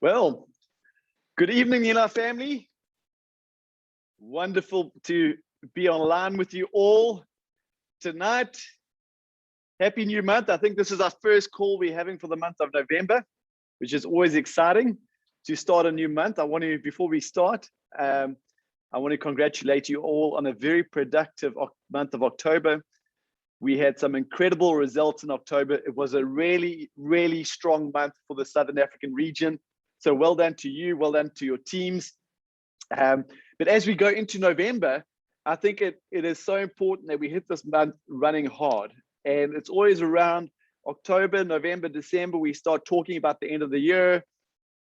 Well, good evening, NeoLife family. Wonderful to be online with you all tonight. Happy new month. I think this is our first call we're having for the month of November, which is always exciting to start a new month. Before we start, I want to congratulate you all on a very productive month of October. We had some incredible results in October. It was a really, really strong month for the Southern African region. So well done to you, well done to your teams. But as we go into November, I think it is so important that we hit this month running hard. And it's always around October, November, December, we start talking about the end of the year.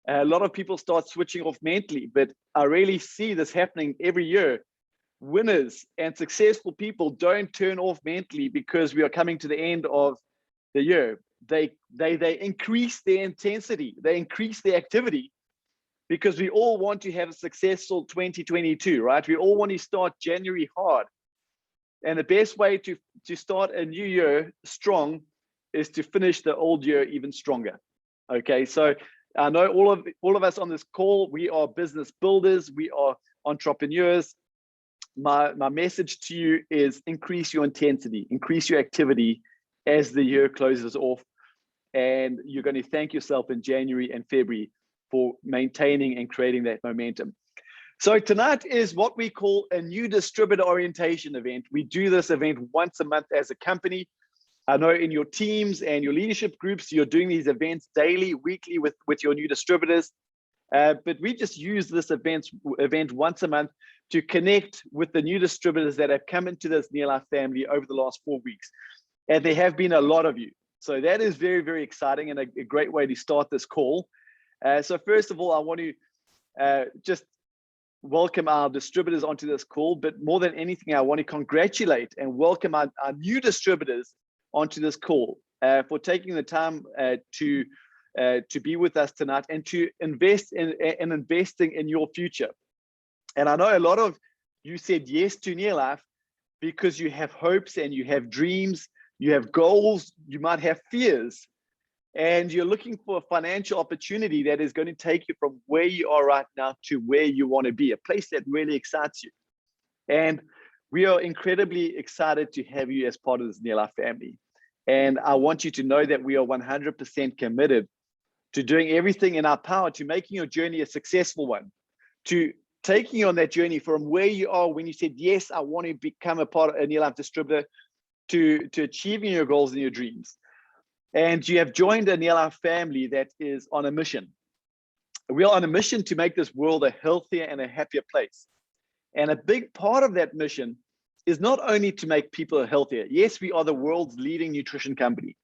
A lot of people start switching off mentally, but I really see this happening every year. Winners and successful people don't turn off mentally because we are coming to the end of the year. They increase their intensity, they increase their activity, because we all want to have a successful 2022, right? We all want to start January hard. And the best way to start a new year strong is to finish the old year even stronger. Okay, so I know all of us on this call, we are business builders, we are entrepreneurs. My message to you is increase your intensity, increase your activity as the year closes off. And you're going to thank yourself in January and February for maintaining and creating that momentum. So tonight is what we call a new distributor orientation event. We do this event once a month as a company. I know in your teams and your leadership groups, you're doing these events daily, weekly with your new distributors. But we just use this event once a month to connect with the new distributors that have come into this NeoLife family over the last 4 weeks. And there have been a lot of you. So that is very, very exciting and a great way to start this call. So first of all, I want to just welcome our distributors onto this call, but more than anything, I want to congratulate and welcome our new distributors onto this call for taking the time to be with us tonight and to invest in investing in your future. And I know a lot of you said yes to NeoLife because you have hopes and you have dreams, you have goals, you might have fears, and you're looking for a financial opportunity that is going to take you from where you are right now to where you want to be, a place that really excites you. And we are incredibly excited to have you as part of this NeoLife family. And I want you to know that we are 100% committed to doing everything in our power to making your journey a successful one, to taking you on that journey from where you are when you said, yes, I want to become a part of a NeoLife distributor, to achieving your goals and your dreams. And you have joined a NeoLife family that is on a mission. We are on a mission to make this world a healthier and a happier place. And a big part of that mission is not only to make people healthier. Yes, we are the world's leading nutrition company,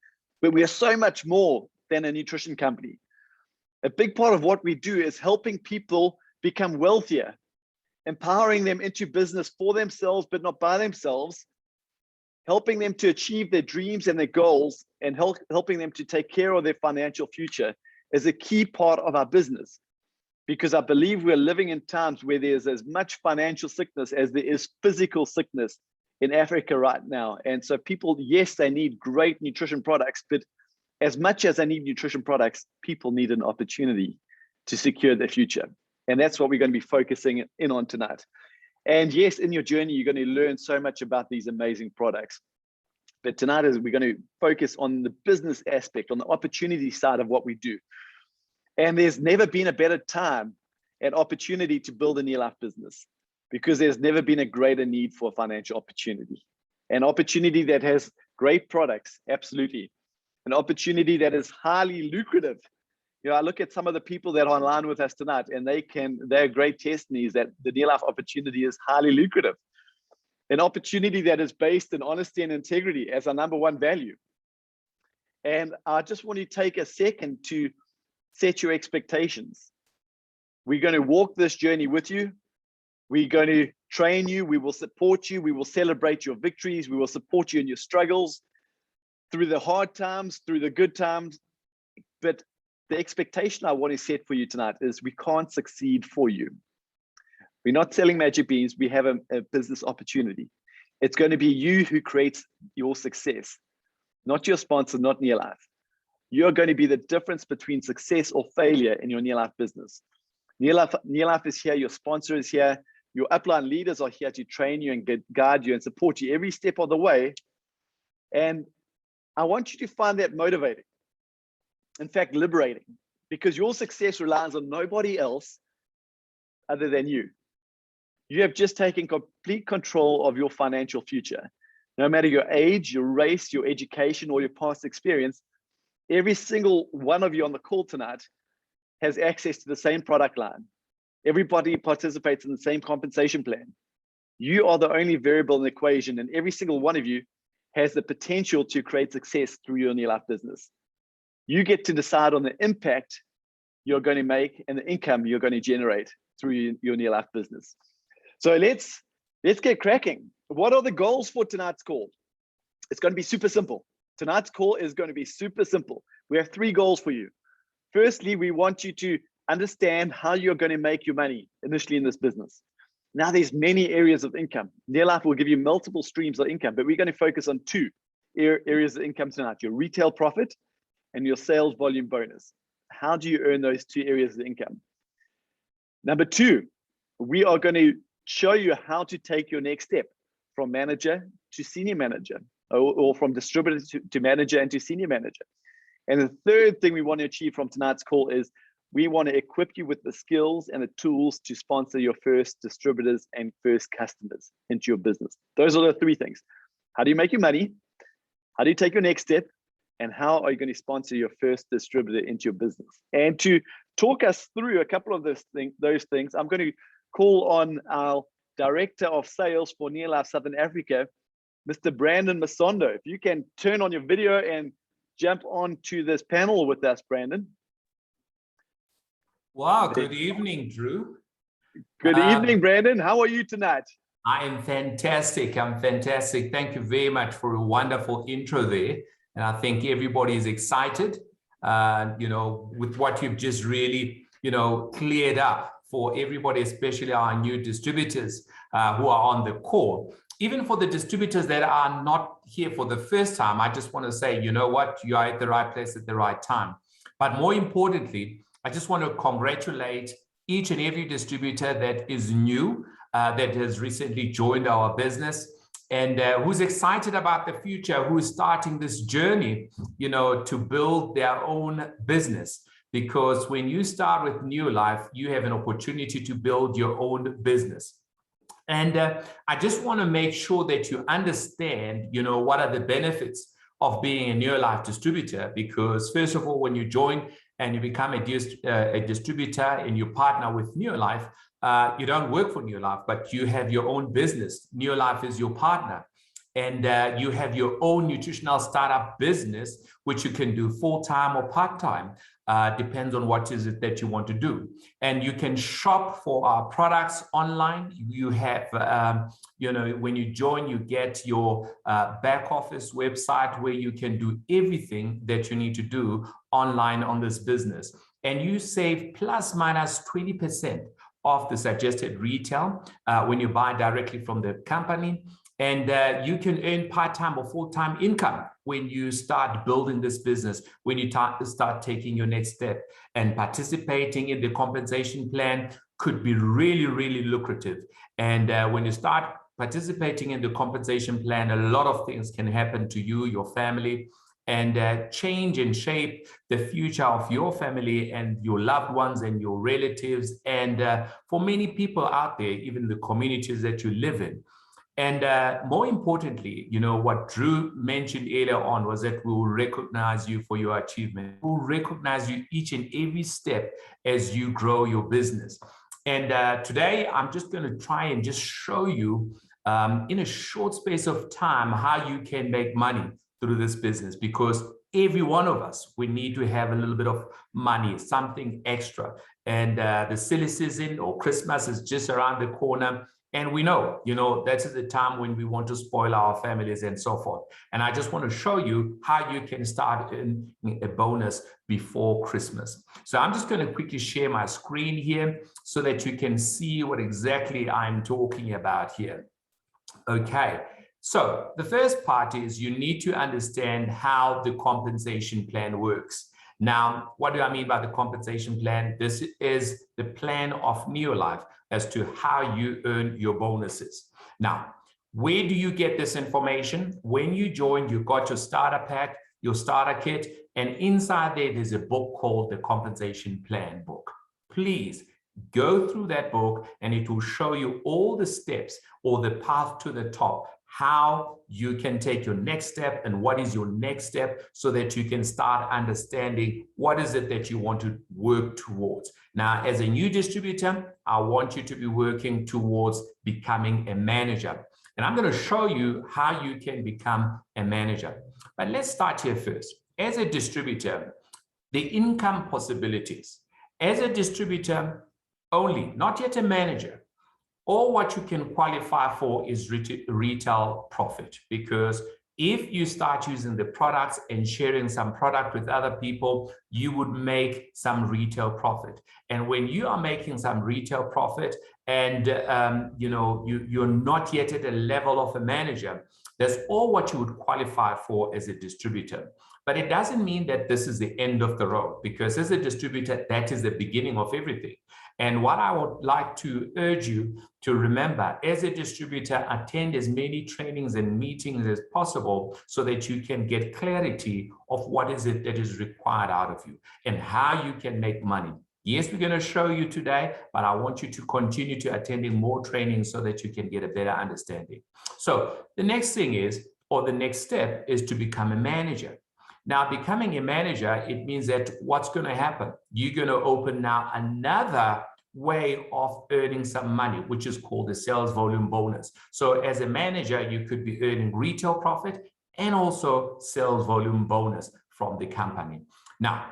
but we are so much more than a nutrition company. A big part of what we do is helping people become wealthier, empowering them into business for themselves, but not by themselves, helping them to achieve their dreams and their goals, and helping them to take care of their financial future is a key part of our business. Because I believe we're living in times where there's as much financial sickness as there is physical sickness in Africa right now. And so people, yes, they need great nutrition products, but as much as they need nutrition products, people need an opportunity to secure their future. And that's what we're going to be focusing in on tonight. And yes, in your journey, you're going to learn so much about these amazing products. But tonight we're going to focus on the business aspect, on the opportunity side of what we do. And there's never been a better time and opportunity to build a NeoLife business, because there's never been a greater need for financial opportunity. An opportunity that has great products, absolutely. An opportunity that is highly lucrative. You know, I look at some of the people that are online with us tonight, and they're great testimonies that the NeoLife opportunity is highly lucrative. An opportunity that is based in honesty and integrity as our #1 value. And I just want to take a second to set your expectations. We're going to walk this journey with you. We're going to train you. We will support you. We will celebrate your victories. We will support you in your struggles through the hard times, through the good times. But the expectation I want to set for you tonight is we can't succeed for you. We're not selling magic beans. We have a business opportunity. It's going to be you who creates your success, not your sponsor, not NeoLife. you're going to be the difference between success or failure in your NeoLife business. NeoLife is here, your sponsor is here, your upline leaders are here to train you and guide you and support you every step of the way. And I want you to find that motivating, in fact, liberating, because your success relies on nobody else other than you. You have just taken complete control of your financial future. No matter your age, your race, your education, or your past experience, every single one of you on the call tonight has access to the same product line. Everybody participates in the same compensation plan. You are the only variable in the equation, and every single one of you has the potential to create success through your NeoLife business. You get to decide on the impact you're going to make and the income you're going to generate through your NeoLife business. So let's get cracking. What are the goals for tonight's call? It's going to be super simple. Tonight's call is going to be super simple. We have 3 goals for you. Firstly, we want you to understand how you're going to make your money initially in this business. Now there's many areas of income. NeoLife will give you multiple streams of income, but we're going to focus on 2 areas of income tonight: your retail profit and your sales volume bonus. How do you earn those 2 areas of income? Number 2, we are going to show you how to take your next step from manager to senior manager, or from distributor to manager and to senior manager. And the 3rd thing we want to achieve from tonight's call is we want to equip you with the skills and the tools to sponsor your first distributors and first customers into your business. Those are the 3 things. How do you make your money? How do you take your next step? And how are you going to sponsor your first distributor into your business? And to talk us through a couple of those things, I'm going to call on our Director of Sales for NeoLife Southern Africa, Mr. Brandon Masondo. If you can turn on your video and jump onto this panel with us, Brandon. Wow, good evening, Drew. Good evening, Brandon. How are you tonight? I am fantastic. I'm fantastic. Thank you very much for a wonderful intro there. And I think everybody is excited, with what you've just really, cleared up for everybody, especially our new distributors who are on the call. Even for the distributors that are not here for the first time, I just want to say, you know what, you are at the right place at the right time. But more importantly, I just want to congratulate each and every distributor that is new, that has recently joined our business, and who's excited about the future, who's starting this journey, to build their own business. Because when you start with NeoLife, you have an opportunity to build your own business. And I just want to make sure that you understand, what are the benefits of being a NeoLife distributor. Because first of all, when you join and you become a distributor and you partner with NeoLife, you don't work for NeoLife, but you have your own business. NeoLife is your partner. And you have your own nutritional startup business, which you can do full-time or part-time. Depends on what is it that you want to do. And you can shop for our products online. You have, when you join, you get your back office website where you can do everything that you need to do online on this business. And you save plus minus 20% of the suggested retail when you buy directly from the company. And you can earn part-time or full-time income when you start building this business, when you start taking your next step. And participating in the compensation plan could be really, really lucrative. And when you start participating in the compensation plan, a lot of things can happen to you, your family, and change and shape the future of your family and your loved ones and your relatives. And for many people out there, even the communities that you live in. And more importantly, what Drew mentioned earlier on was that we will recognize you for your achievement. We'll recognize you each and every step as you grow your business. And today, I'm just going to try and just show you in a short space of time how you can make money through this business, because every one of us, we need to have a little bit of money, something extra. And the silly season or Christmas is just around the corner. And we know, that is the time when we want to spoil our families and so forth. And I just want to show you how you can start earning a bonus before Christmas. So I'm just going to quickly share my screen here so that you can see what exactly I'm talking about here. Okay. So the first part is you need to understand how the compensation plan works. Now, what do I mean by the compensation plan? This is the plan of NeoLife as to how you earn your bonuses. Now, where do you get this information? When you join, you got your starter pack, your starter kit, and inside there's a book called the Compensation Plan book. Please go through that book and it will show you all the steps or the path to the top, how you can take your next step and what is your next step so that you can start understanding what is it that you want to work towards. Now, as a new distributor, I want you to be working towards becoming a manager. And I'm going to show you how you can become a manager. But let's start here first. As a distributor, the income possibilities. As a distributor only, not yet a manager, all what you can qualify for is retail profit, because if you start using the products and sharing some product with other people, you would make some retail profit. And when you are making some retail profit and you're not yet at a level of a manager, that's all what you would qualify for as a distributor. But it doesn't mean that this is the end of the road, because as a distributor, that is the beginning of everything. And what I would like to urge you to remember, as a distributor, attend as many trainings and meetings as possible so that you can get clarity of what is it that is required out of you and how you can make money. Yes, we're going to show you today, but I want you to continue to attending more trainings so that you can get a better understanding. So the next thing is, or the next step is to become a manager. Now, becoming a manager, it means that what's going to happen? You're going to open now another way of earning some money, which is called the sales volume bonus. So as a manager, you could be earning retail profit and also sales volume bonus from the company. Now,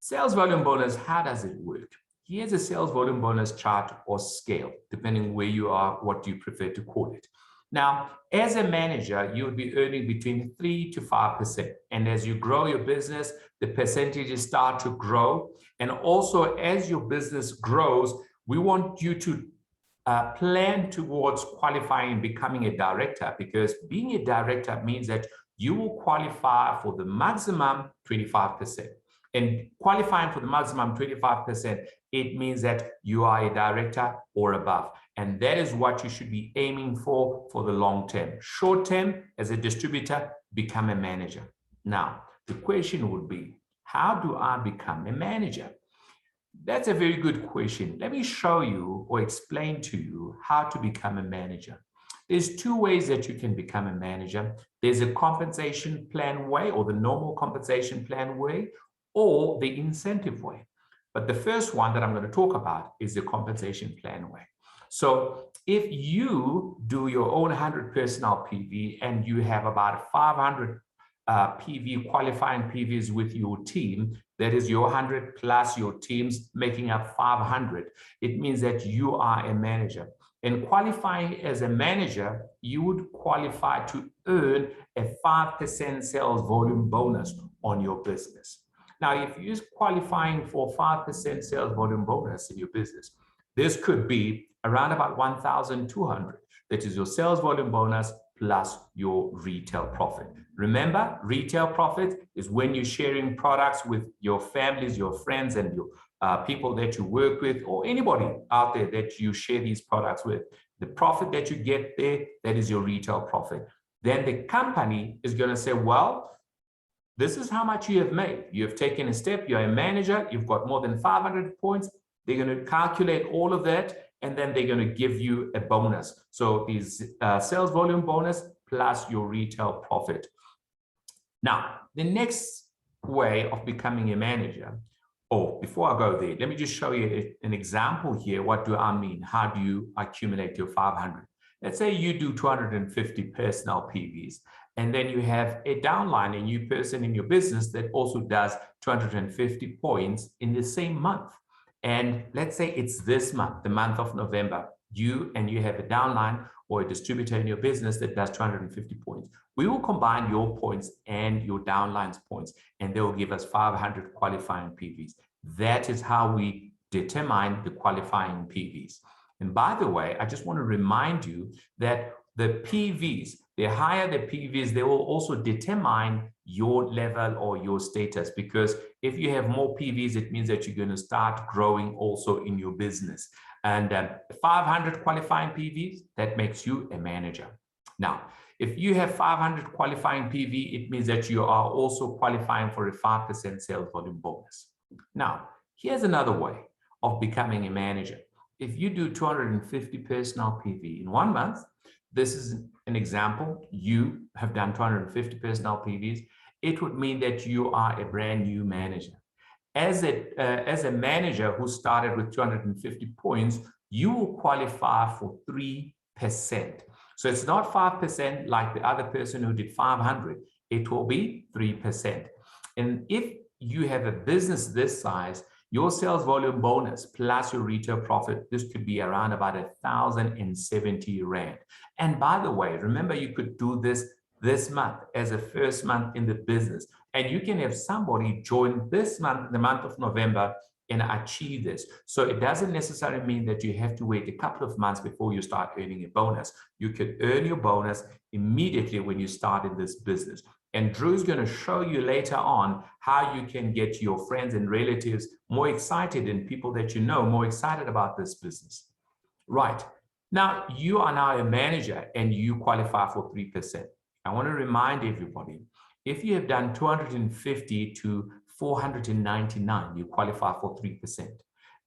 sales volume bonus, how does it work? Here's a sales volume bonus chart or scale, depending where you are, what you prefer to call it. Now, as a manager, you would be earning between 3 to 5%. And as you grow your business, the percentages start to grow. And also, as your business grows, we want you to plan towards qualifying and becoming a director, because being a director means that you will qualify for the maximum 25%. And qualifying for the maximum 25%, it means that you are a director or above. And that is what you should be aiming for the long term. Short term, as a distributor, become a manager. Now, the question would be, how do I become a manager? That's a very good question. Let me show you or explain to you how to become a manager. There's two ways that you can become a manager. There's a compensation plan way, or the normal compensation plan way, or the incentive way. But the first one that I'm going to talk about is the compensation plan way. So if you do your own 100 personnel PV and you have about 500 PV qualifying PVs with your team, that is your 100 plus your teams making up 500, it means that you are a manager. And qualifying as a manager, you would qualify to earn a 5% sales volume bonus on your business. Now, if you're qualifying for 5% sales volume bonus in your business, this could be around about 1,200. That is your sales volume bonus plus your retail profit. Remember, retail profit is when you're sharing products with your families, your friends, and your people that you work with, or anybody out there that you share these products with. The profit that you get there, that is your retail profit. Then the company is going to say, well, this is how much you have made. You have taken a step, you're a manager, you've got more than 500 points. They're going to calculate all of that, and then they're going to give you a bonus. So these sales volume bonus plus your retail profit. Now, the next way of becoming a manager, before I go there, let me just show you an example here. What do I mean? How do you accumulate your 500? Let's say you do 250 personnel PVs, and then you have a downline, a new person in your business that also does 250 points in the same month. And let's say it's this month, the month of November, you have a downline or a distributor in your business that does 250 points. We will combine your points and your downline's points, and they will give us 500 qualifying PVs. That is how we determine the qualifying PVs. And by the way, I just want to remind you that the PVs, the higher the PVs, they will also determine your level or your status, because If you have more PVs, it means that you're going to start growing also in your business. And 500 qualifying PVs, that makes you a manager. Now, if you have 500 qualifying PV, it means that you are also qualifying for a 5% sales volume bonus. Now, here's another way of becoming a manager. If you do 250 personal PV in 1 month, this is an example. You have done 250 personal PVs. It would mean that you are a brand new manager. As a manager who started with 250 points, you will qualify for 3%. So it's not 5% like the other person who did 500. It will be 3%. And if you have a business this size, your sales volume bonus plus your retail profit, this could be around about 1,070 Rand. And by the way, remember, you could do this month as a first month in the business. And you can have somebody join this month, the month of November, and achieve this. So it doesn't necessarily mean that you have to wait a couple of months before you start earning a bonus. You can earn your bonus immediately when you start in this business. And Drew's going to show you later on how you can get your friends and relatives more excited and people that you know more excited about this business. Right. Now, you are now a manager and you qualify for 3%. I want to remind everybody, if you have done 250 to 499, you qualify for 3%.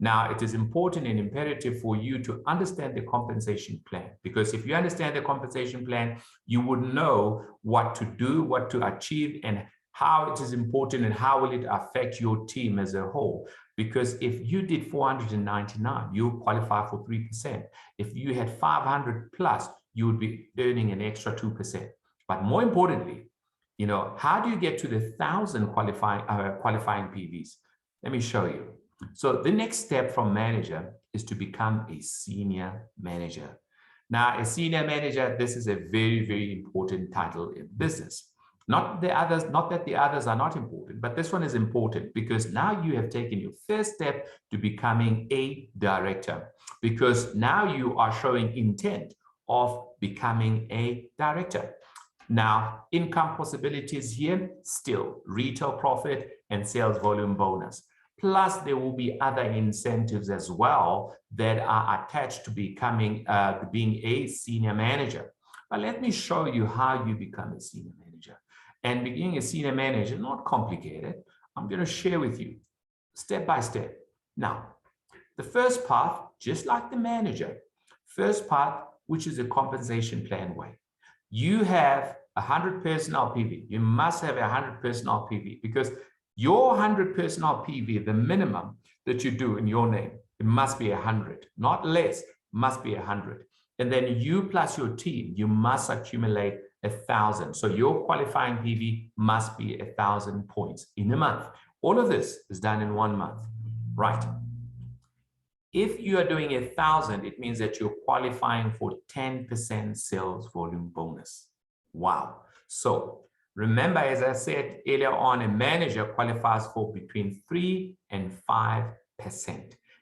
Now, it is important and imperative for you to understand the compensation plan, because if you understand the compensation plan, you would know what to do, what to achieve, and how it is important and how will it affect your team as a whole. Because if you did 499, you qualify for 3%. If you had 500 plus, you would be earning an extra 2%. But more importantly, you know, how do you get to the 1,000 qualifying PVs? Let me show you. So the next step from manager is to become a senior manager. Now, a senior manager, this is a very, very important title in business. Not that the others are not important, but this one is important because now you have taken your first step to becoming a director, because now you are showing intent of becoming a director. Now, income possibilities here, still retail profit and sales volume bonus. Plus, there will be other incentives as well that are attached to becoming, being a senior manager. But let me show you how you become a senior manager. And being a senior manager, not complicated. I'm going to share with you step by step. Now, the first path, just like the manager, first path, which is a compensation plan way. You have 100 personnel PV. You must have 100 personnel PV because your 100 personnel PV, the minimum that you do in your name, it must be 100, not less, must be 100. And then you plus your team, you must accumulate 1,000. So your qualifying PV must be 1,000 points in a month. All of this is done in 1 month, right? If you are doing 1,000, it means that you're qualifying for 10% sales volume bonus. Wow. So remember, as I said earlier on, a manager qualifies for between 3 and 5%.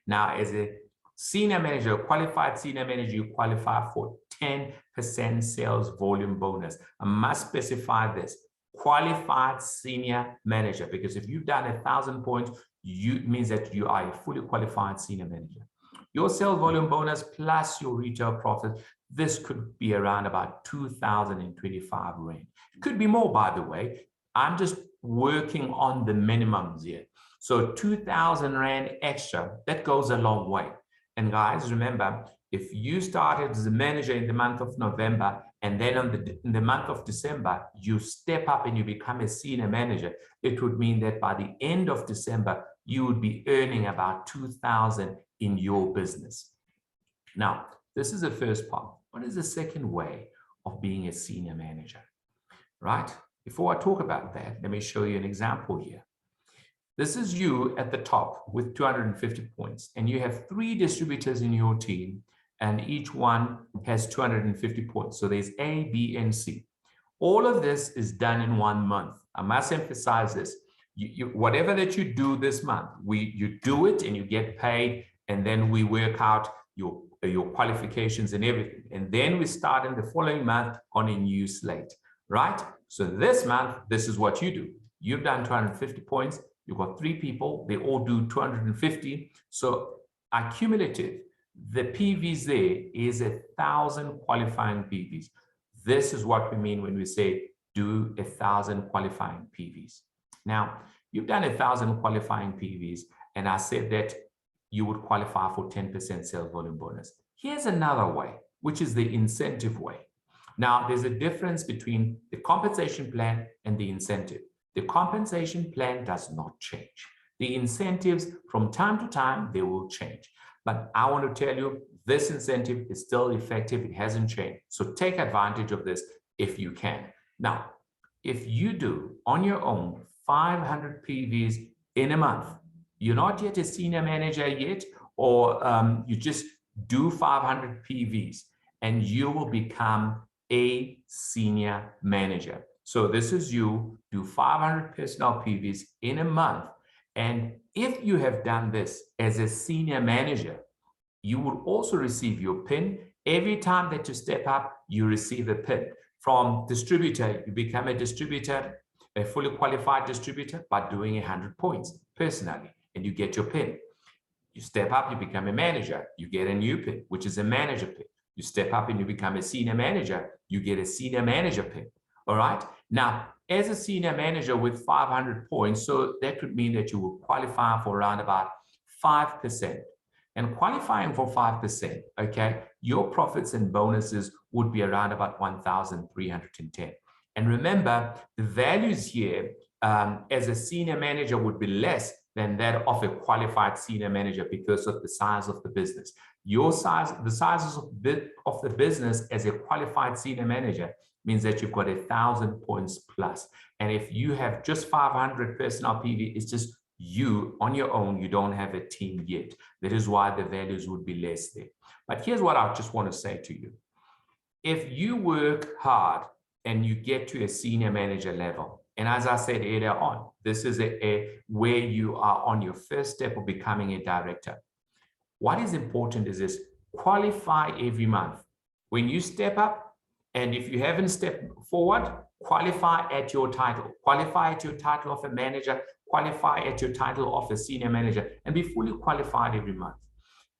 Now, as a senior manager, qualified senior manager, you qualify for 10% sales volume bonus. I must specify this, qualified senior manager, because if you've done 1,000 points, it means that you are a fully qualified senior manager. Your sales volume bonus plus your retail profit, this could be around about 2,025 Rand. It could be more, by the way. I'm just working on the minimums here. So 2,000 Rand extra, that goes a long way. And guys, remember, if you started as a manager in the month of November, and then in the month of December, you step up and you become a senior manager, it would mean that by the end of December, you would be earning about 2,000 in your business. Now, this is the first part. What is the second way of being a senior manager? Right? Before I talk about that, let me show you an example here. This is you at the top with 250 points, and you have 3 distributors in your team, and each one has 250 points. So there's A, B, and C. All of this is done in 1 month. I must emphasize this. Whatever that you do this month, you do it and you get paid, and then we work out your qualifications and everything. And then we start in the following month on a new slate, right? So this month, this is what you do. You've done 250 points. You've got 3 people, they all do 250. So accumulative, the PVs there is 1,000 qualifying PVs. This is what we mean when we say do 1,000 qualifying PVs. Now, you've done 1,000 qualifying PVs, and I said that you would qualify for 10% sales volume bonus. Here's another way, which is the incentive way. Now, there's a difference between the compensation plan and the incentive. The compensation plan does not change. The incentives, from time to time, they will change. But I want to tell you, this incentive is still effective. It hasn't changed. So take advantage of this if you can. Now, if you do on your own 500 PVs in a month, you're not yet a senior manager yet, or you just do 500 PVs and you will become a senior manager. So this is you do 500 personnel PVs in a month. And if you have done this as a senior manager, you will also receive your PIN. Every time that you step up, you receive a PIN. From distributor, you become a distributor, a fully qualified distributor by doing 100 points personally, and you get your PIN. You step up, you become a manager, you get a new PIN, which is a manager PIN. You step up and you become a senior manager, you get a senior manager PIN. All right. Now, as a senior manager with 500 points, so that could mean that you will qualify for around about 5%. And qualifying for 5%, okay, your profits and bonuses would be around about 1,310. And remember, the values here as a senior manager would be less than that of a qualified senior manager because of the size of the business. Your size, the sizes of the business as a qualified senior manager means that you've got 1,000 points plus. And if you have just 500 personnel PV, it's just you on your own, you don't have a team yet. That is why the values would be less there. But here's what I just want to say to you. If you work hard and you get to a senior manager level, and as I said earlier on, this is where you are on your first step of becoming a director. What is important is this: qualify every month. When you step up, and if you haven't stepped forward, qualify at your title. Qualify at your title of a manager, qualify at your title of a senior manager, and be fully qualified every month.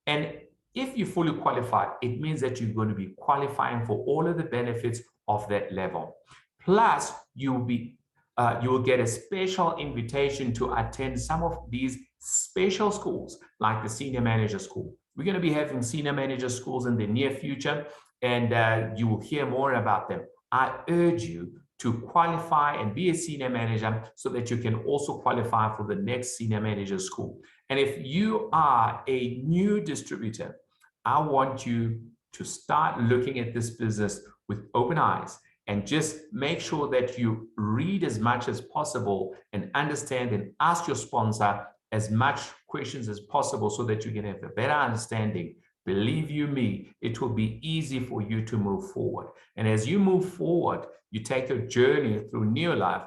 And if you're fully qualified, it means that you're going to be qualifying for all of the benefits of that level. Plus, you will get a special invitation to attend some of these special schools, like the senior manager school. We're going to be having senior manager schools in the near future, and you will hear more about them. I urge you to qualify and be a senior manager so that you can also qualify for the next senior manager school. And if you are a new distributor, I want you to start looking at this business with open eyes and just make sure that you read as much as possible and understand and ask your sponsor as much questions as possible so that you can have a better understanding. Believe you me, it will be easy for you to move forward. And as you move forward, you take a journey through NeoLife,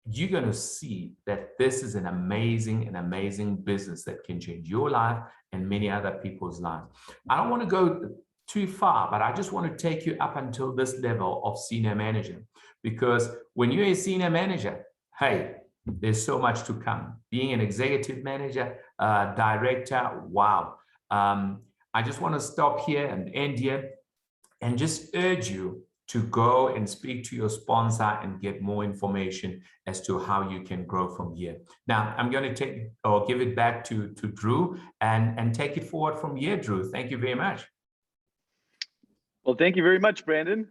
you're going to see that this is an amazing business that can change your life and many other people's lives. I don't want to go too far, but I just want to take you up until this level of senior manager, because when you're a senior manager, hey, there's so much to come. Being an executive manager, director, wow. I just want to stop here and end here and just urge you to go and speak to your sponsor and get more information as to how you can grow from here. Now, I'm going to give it back to Drew and take it forward from here, Drew. Thank you very much. Well, thank you very much, Brandon.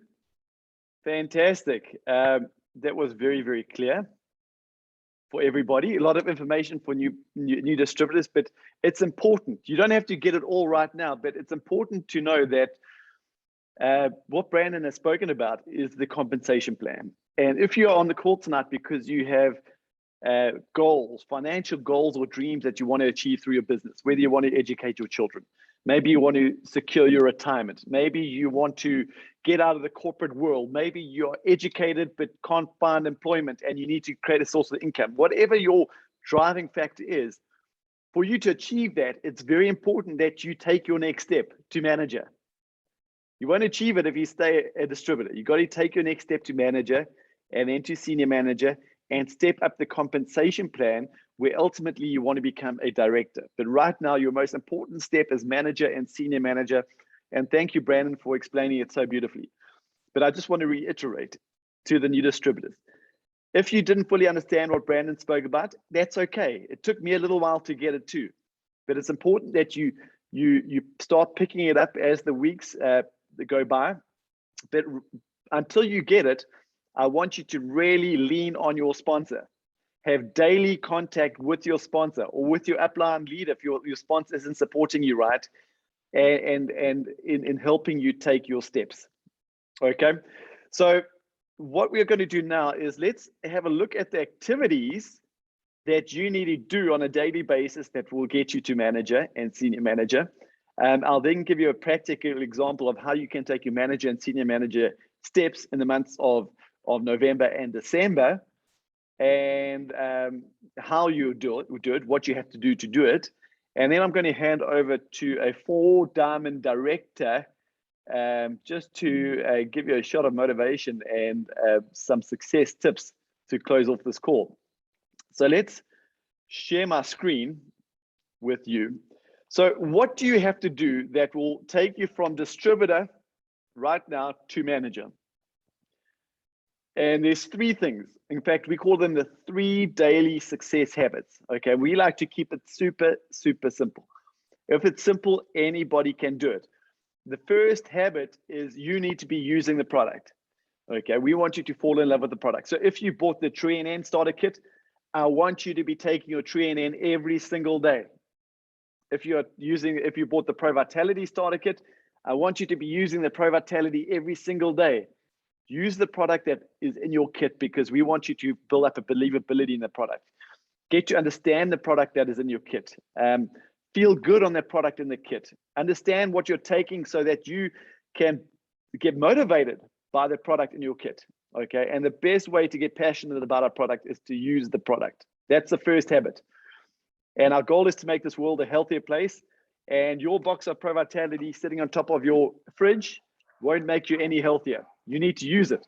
Fantastic. That was very clear for everybody. A lot of information for new distributors, but it's important. You don't have to get it all right now, but it's important to know that what Brandon has spoken about is the compensation plan. And if you're on the call tonight because you have goals, financial goals or dreams that you want to achieve through your business, whether you want to educate your children, maybe you want to secure your retirement, maybe you want to get out of the corporate world, maybe you're educated but can't find employment and you need to create a source of income, whatever your driving factor is, for you to achieve that, it's very important that you take your next step to manager. You won't achieve it if you stay a distributor. You got to take your next step to manager and then to senior manager and step up the compensation plan where ultimately you want to become a director. But right now, your most important step is manager and senior manager. And thank you, Brandon, for explaining it so beautifully. But I just want to reiterate to the new distributors. If you didn't fully understand what Brandon spoke about, that's okay. It took me a little while to get it too. But it's important that you start picking it up as the weeks go by. But until you get it, I want you to really lean on your sponsor. Have daily contact with your sponsor or with your upline lead if your sponsor isn't supporting you right, and in helping you take your steps. Okay, so what we're going to do now is let's have a look at the activities that you need to do on a daily basis that will get you to manager and senior manager. I'll then give you a practical example of how you can take your manager and senior manager steps in the months of November and December, and how you do it, what you have to do to do it. And then I'm going to hand over to a 4-diamond director just to give you a shot of motivation and some success tips to close off this call. So let's share my screen with you. So what do you have to do that will take you from distributor right now to manager? And there's 3 things. In fact, we call them the 3 daily success habits. Okay, we like to keep it super, super simple. If it's simple, anybody can do it. The first habit is you need to be using the product. Okay, we want you to fall in love with the product. So if you bought the Tree and N starter kit, I want you to be taking your Tree and N every single day. If you bought the Pro Vitality starter kit, I want you to be using the Pro Vitality every single day. Use the product that is in your kit because we want you to build up a believability in the product. Get to understand the product that is in your kit. Feel good on that product in the kit. Understand what you're taking so that you can get motivated by the product in your kit. Okay, and the best way to get passionate about our product is to use the product. That's the first habit. And our goal is to make this world a healthier place. And your box of Pro Vitality sitting on top of your fridge won't make you any healthier. You need to use it.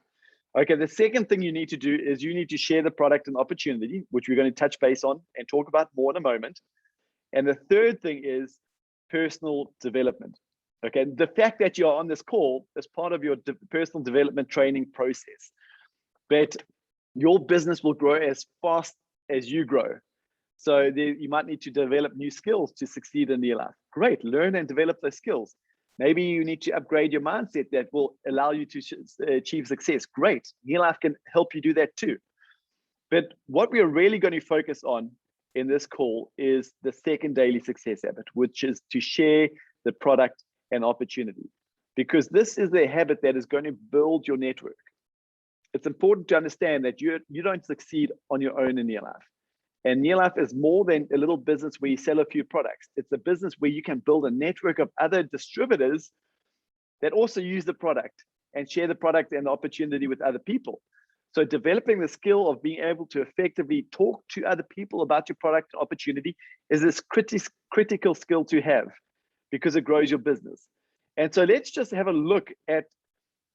Okay, the second thing you need to do is you need to share the product and opportunity, which we're going to touch base on and talk about more in a moment. And the third thing is personal development. Okay, the fact that you're on this call is part of your personal development training process. But your business will grow as fast as you grow. So you might need to develop new skills to succeed in NeoLife. Great, learn and develop those skills. Maybe you need to upgrade your mindset that will allow you to achieve success. Great, NeoLife can help you do that too. But what we are really going to focus on in this call is the second daily success habit, which is to share the product and opportunity. Because this is the habit that is going to build your network. It's important to understand that you don't succeed on your own in NeoLife. And NeoLife is more than a little business where you sell a few products. It's a business where you can build a network of other distributors that also use the product and share the product and the opportunity with other people. So developing the skill of being able to effectively talk to other people about your product opportunity is this critical skill to have because it grows your business. And so let's just have a look at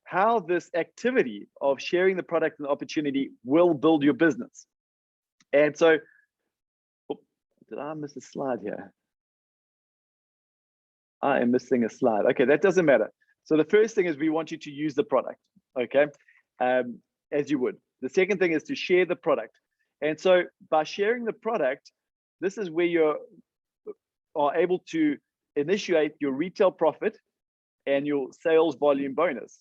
how this activity of sharing the product and the opportunity will build your business. And so, did I miss a slide here? I am missing a slide. Okay, that doesn't matter. So the first thing is we want you to use the product, okay, as you would. The second thing is to share the product. And so by sharing the product, this is where you are able to initiate your retail profit and your sales volume bonus.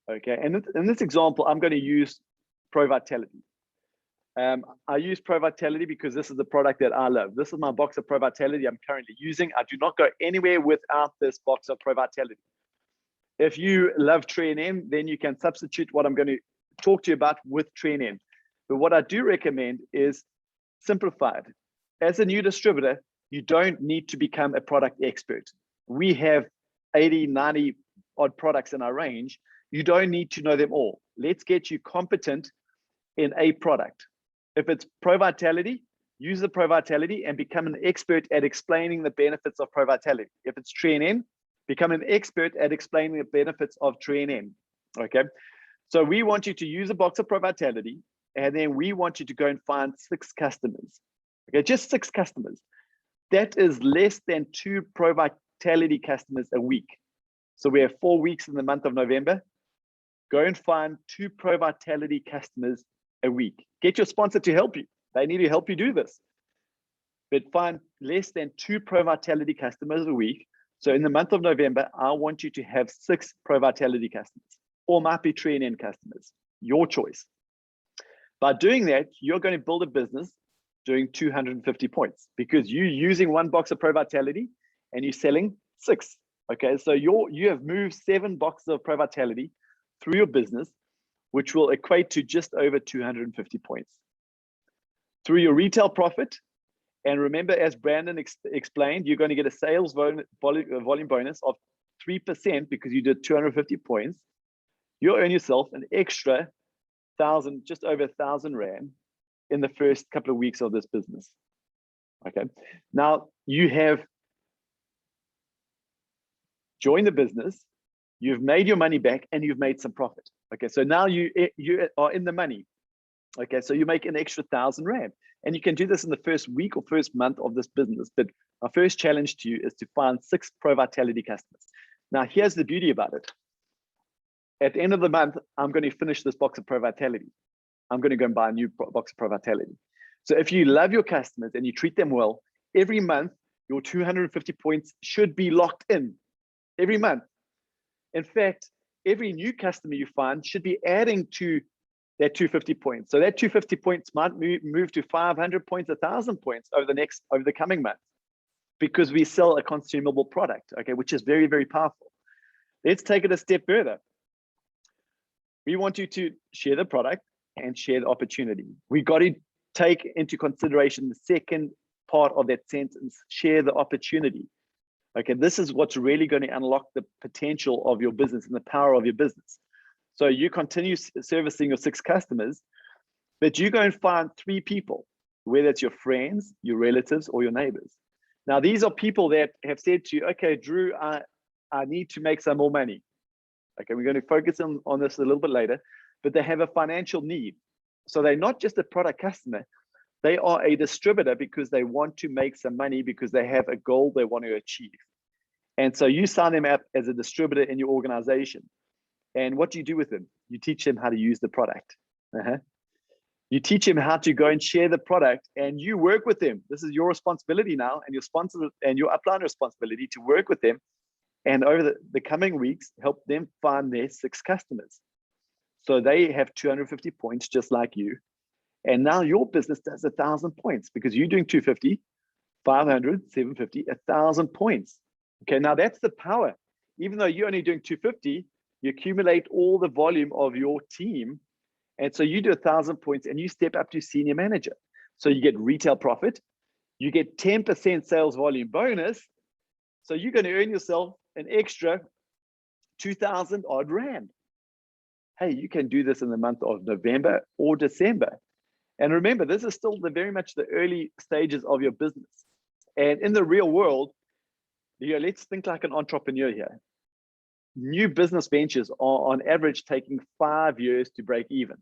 Okay, and in this example, I'm going to use Pro Vitality. I use Pro Vitality because this is the product that I love. This is my box of Pro Vitality I'm currently using. I do not go anywhere without this box of Pro Vitality. If you love Tree and N, then you can substitute what I'm going to talk to you about with Tree and N. But what I do recommend is simplified. As a new distributor, you don't need to become a product expert. We have 80, 90 odd products in our range. You don't need to know them all. Let's get you competent in a product. If it's Pro Vitality, use the Pro Vitality and become an expert at explaining the benefits of Pro Vitality. If it's Tree and N, become an expert at explaining the benefits of Tree and N. Okay, so we want you to use a box of Pro Vitality, and then we want you to go and find 6 customers. Okay, just 6 customers. That is less than 2 Pro Vitality customers a week. So we have 4 weeks in the month of November. Go and find 2 Pro Vitality customers a week. Get your sponsor to help you. They need to help you do this. But find less than 2 Pro Vitality customers a week. So in the month of November, I want you to have 6 Pro Vitality customers, or might be Trend customers, your choice. By doing that, you're going to build a business doing 250 points because you're using 1 box of Pro Vitality and you're selling 6. Okay, so you have moved 7 boxes of Pro Vitality through your business, which will equate to just over 250 points. Through your retail profit, and remember, as Brandon explained, you're going to get a sales volume bonus of 3% because you did 250 points. You'll earn yourself an extra 1,000, just over 1,000 Rand in the first couple of weeks of this business. Okay, now you have joined the business, you've made your money back, and you've made some profit. Okay, so now you are in the money. Okay, so you make an extra 1,000 Rand, and you can do this in the first week or first month of this business. But our first challenge to you is to find 6 Pro Vitality customers. Now, here's the beauty about it. At the end of the month, I'm going to finish this box of Pro Vitality. I'm going to go and buy a new box of Pro Vitality. So if you love your customers and you treat them well, every month, your 250 points should be locked in every month. In fact, every new customer you find should be adding to that 250 points. So that 250 points might move to 500 points, 1,000 points over the coming months, because we sell a consumable product, okay, which is very, very powerful. Let's take it a step further. We want you to share the product and share the opportunity. We got to take into consideration the second part of that sentence, share the opportunity. Okay, this is what's really going to unlock the potential of your business and the power of your business. So you continue servicing your 6 customers, but you go and find 3 people, whether it's your friends, your relatives, or your neighbors. Now, these are people that have said to you, okay, Drew, I need to make some more money. Okay, we're going to focus on this a little bit later, but they have a financial need. So they're not just a product customer, they are a distributor because they want to make some money because they have a goal they want to achieve. And so you sign them up as a distributor in your organization. And what do you do with them? You teach them how to use the product. You teach them how to go and share the product, and you work with them. This is your responsibility now, and your sponsor and your upline responsibility to work with them. And over the coming weeks, help them find their 6 customers. So they have 250 points just like you. And now your business does 1,000 points because you're doing 250, 500, 750, 1,000 points. Okay, now that's the power. Even though you're only doing 250, you accumulate all the volume of your team. And so you do 1,000 points and you step up to senior manager. So you get retail profit, you get 10% sales volume bonus. So you're going to earn yourself an extra 2,000 odd Rand. Hey, you can do this in the month of November or December. And remember, this is still very much the early stages of your business. And in the real world, let's think like an entrepreneur here. New business ventures are on average taking 5 years to break even.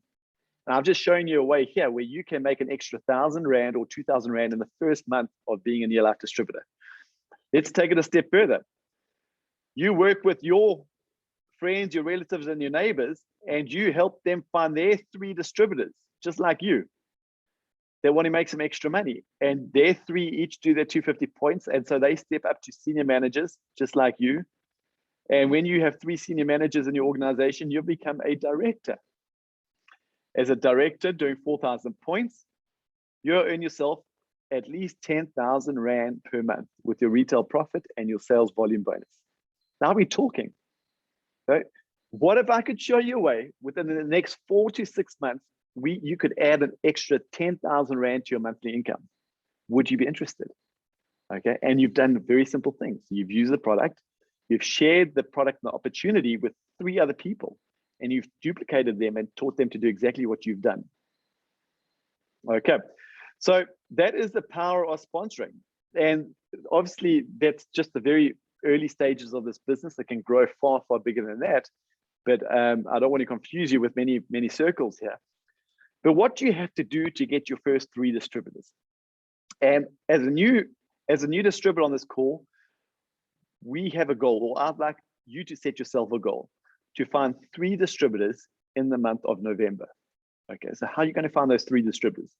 And I've just shown you a way here where you can make an extra 1,000 Rand or 2,000 Rand in the first month of being a NeoLife distributor. Let's take it a step further. You work with your friends, your relatives, and your neighbors, and you help them find their 3 distributors, just like you. They want to make some extra money, and their 3 each do their 250 points, and so they step up to senior managers, just like you. And when you have 3 senior managers in your organization, you'll become a director. As a director doing 4,000 points, you'll earn yourself at least 10,000 Rand per month with your retail profit and your sales volume bonus. Now we're talking. Right? What if I could show you a way within the next 4 to 6 months, you could add an extra 10,000 Rand to your monthly income? Would you be interested? Okay, and you've done very simple things. You've used the product, you've shared the product and the opportunity with 3 other people, and you've duplicated them and taught them to do exactly what you've done. Okay, so that is the power of sponsoring. And obviously, that's just the very early stages of this business that can grow far, far bigger than that. But I don't want to confuse you with many, many circles here. But what do you have to do to get your first 3 distributors? And as a new distributor on this call, we have a goal, or I'd like you to set yourself a goal to find 3 distributors in the month of November. Okay, so how are you going to find those 3 distributors?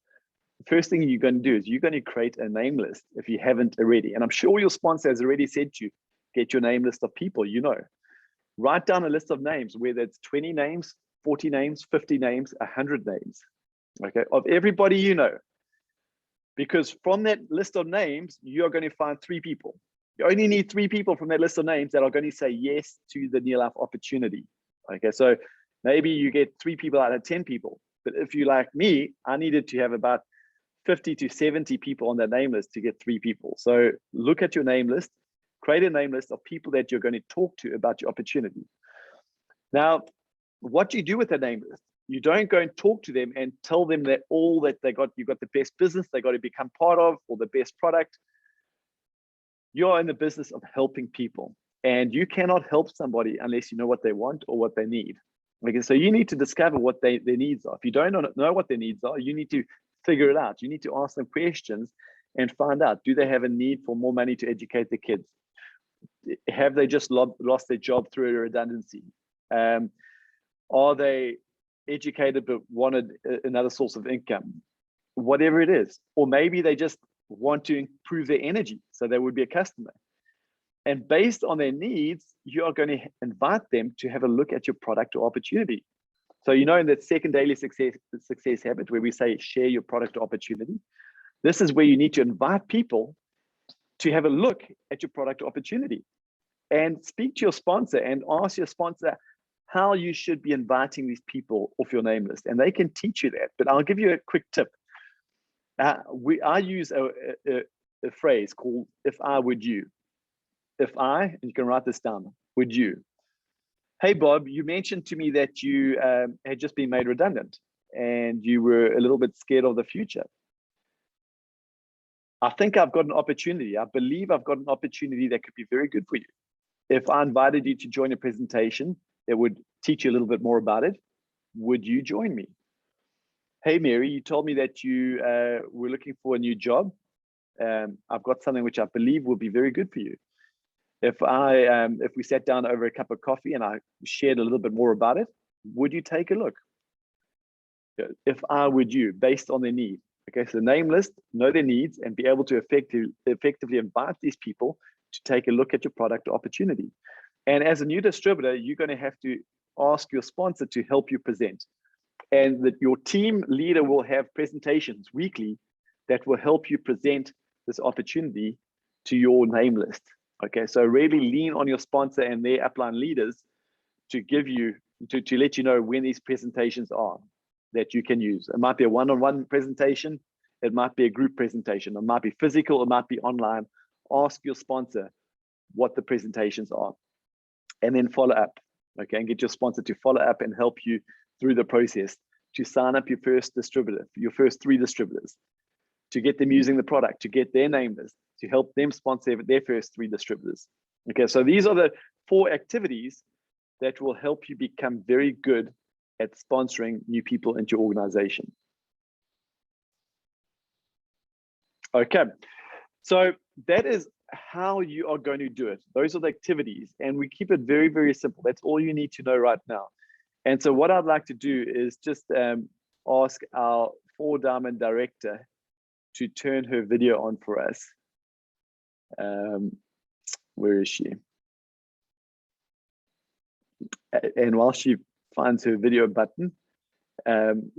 The first thing you're going to do is you're going to create a name list if you haven't already. And I'm sure your sponsor has already said to you, get your name list of people you know. Write down a list of names, whether it's 20 names, 40 names, 50 names, 100 names, okay, of everybody you know. Because from that list of names, you're going to find 3 people. You only need 3 people from that list of names that are going to say yes to the NeoLife opportunity. Okay, so maybe you get 3 people out of 10 people. But if you like me, I needed to have about 50 to 70 people on that name list to get 3 people. So look at your name list, create a name list of people that you're going to talk to about your opportunity. Now, what you do with the name list, you don't go and talk to them and tell them that all that they got, you got the best business they got to become part of, or the best product. You're in the business of helping people, and you cannot help somebody unless you know what they want or what they need. Okay, so you need to discover what their needs are. If you don't know what their needs are, you need to figure it out. You need to ask them questions and find out, do they have a need for more money to educate their kids? Have they just lost their job through a redundancy? Are they educated but wanted another source of income? Whatever it is. Or maybe they just want to improve their energy, so they would be a customer. And based on their needs, you are going to invite them to have a look at your product or opportunity. So, you know, in that second daily success habit where we say share your product or opportunity, this is where you need to invite people to have a look at your product or opportunity, and speak to your sponsor and ask your sponsor how you should be inviting these people off your name list, and they can teach you that. But I'll give you a quick tip. I use a phrase called "if I would you." If I, and you can write this down, would you? Hey Bob, you mentioned to me that you had just been made redundant and you were a little bit scared of the future. I think I've got an opportunity. I believe I've got an opportunity that could be very good for you. If I invited you to join a presentation that would teach you a little bit more about it, would you join me? Hey Mary, you told me that you were looking for a new job. I've got something which I believe will be very good for you. If we sat down over a cup of coffee and I shared a little bit more about it, would you take a look? If I would you, based on their need. Okay, so name list, know their needs, and be able to effectively invite these people to take a look at your product or opportunity. And as a new distributor, you're going to have to ask your sponsor to help you present. And that your team leader will have presentations weekly that will help you present this opportunity to your name list. Okay, so really lean on your sponsor and their upline leaders to give you, to let you know when these presentations are that you can use. It might be a one-on-one presentation, it might be a group presentation, it might be physical, it might be online. Ask your sponsor what the presentations are, and then follow up. Okay, and get your sponsor to follow up and help you through the process to sign up your first distributor, your first 3 distributors, to get them using the product, to get their name list, to help them sponsor their first 3 distributors. Okay, so these are the 4 activities that will help you become very good at sponsoring new people into your organization. Okay, so that is how you are going to do it. Those are the activities, and we keep it very, very simple. That's all you need to know right now. And so what I'd like to do is just ask our 4-diamond director to turn her video on for us. Where is she? And while she finds her video button,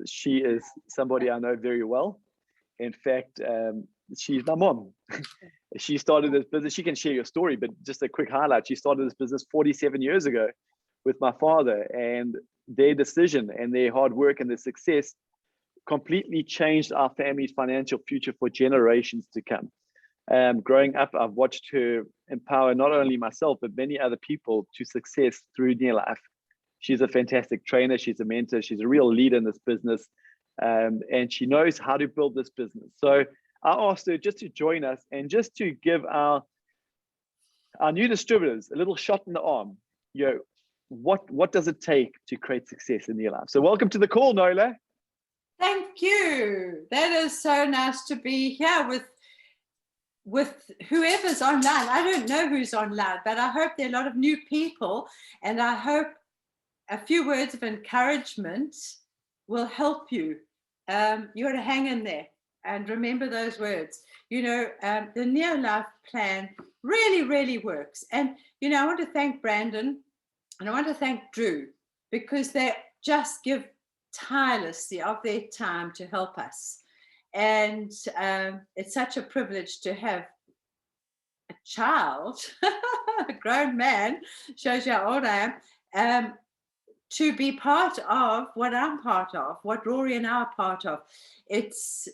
she is somebody I know very well. In fact, she's my mom. She started this business. She can share your story, but just a quick highlight. She started this business 47 years ago with my father, and their decision and their hard work and their success completely changed our family's financial future for generations to come. Growing up, I've watched her empower not only myself, but many other people to success through NeoLife. She's a fantastic trainer. She's a mentor. She's a real leader in this business. And she knows how to build this business. So I asked her just to join us and just to give our new distributors a little shot in the arm. You know, what does it take to create success in NeoLife? So welcome to the call, Nola. Thank you. That is so nice to be here with with whoever's online. I don't know who's online, but I hope there are a lot of new people, and I hope a few words of encouragement will help you. You got to hang in there and remember those words. You know, the NeoLife plan really, really works. And, you know, I want to thank Brandon and I want to thank Drew, because they just give tirelessly of their time to help us. And it's such a privilege to have a child, a grown man, shows you how old I am, to be part of what I'm part of, what Rory and I are part of. It's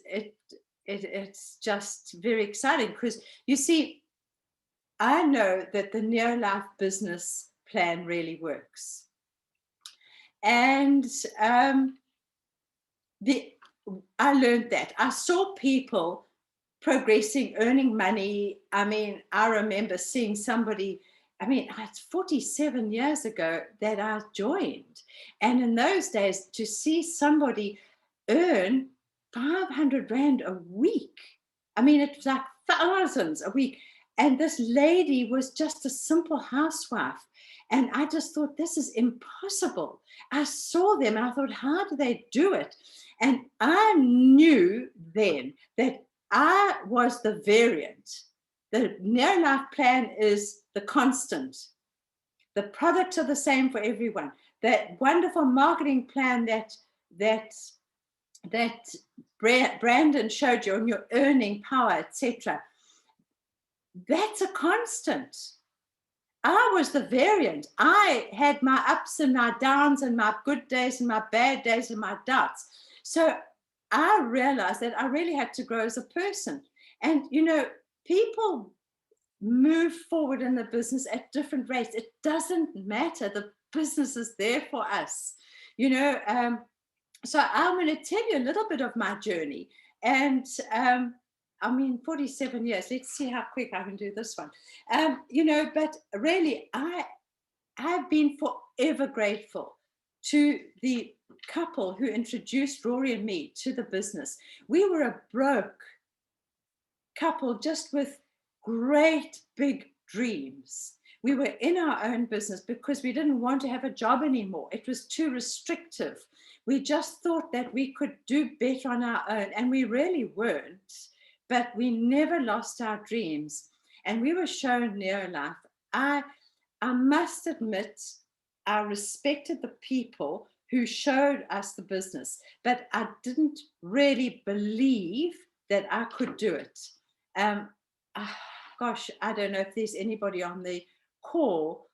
just very exciting, because you see, I know that the NeoLife business plan really works. And I learned that. I saw people progressing, earning money. I mean, I remember seeing somebody, I mean, it's 47 years ago that I joined. And in those days, to see somebody earn 500 Rand a week, I mean, it was like thousands a week. And this lady was just a simple housewife. And I just thought, this is impossible. I saw them and I thought, how do they do it? And I knew then that I was the variant. The NeoLife plan is the constant. The products are the same for everyone. That wonderful marketing plan that Brandon showed you on your earning power, etc. That's a constant. I was the variant. I had my ups and my downs and my good days and my bad days and my doubts. So I realized that I really had to grow as a person. And, you know, people move forward in the business at different rates. It doesn't matter. The business is there for us, you know. So I'm going to tell you a little bit of my journey. And I mean, 47 years. Let's see how quick I can do this one. You know, but really, I've been forever grateful to the couple who introduced Rory and me to the business. We were a broke couple just with great big dreams. We were in our own business because we didn't want to have a job anymore. It was too restrictive. We just thought that we could do better on our own, and we really weren't. But we never lost our dreams. And we were shown NeoLife. I must admit, I respected the people who showed us the business, but I didn't really believe that I could do it. Gosh, I don't know if there's anybody on the call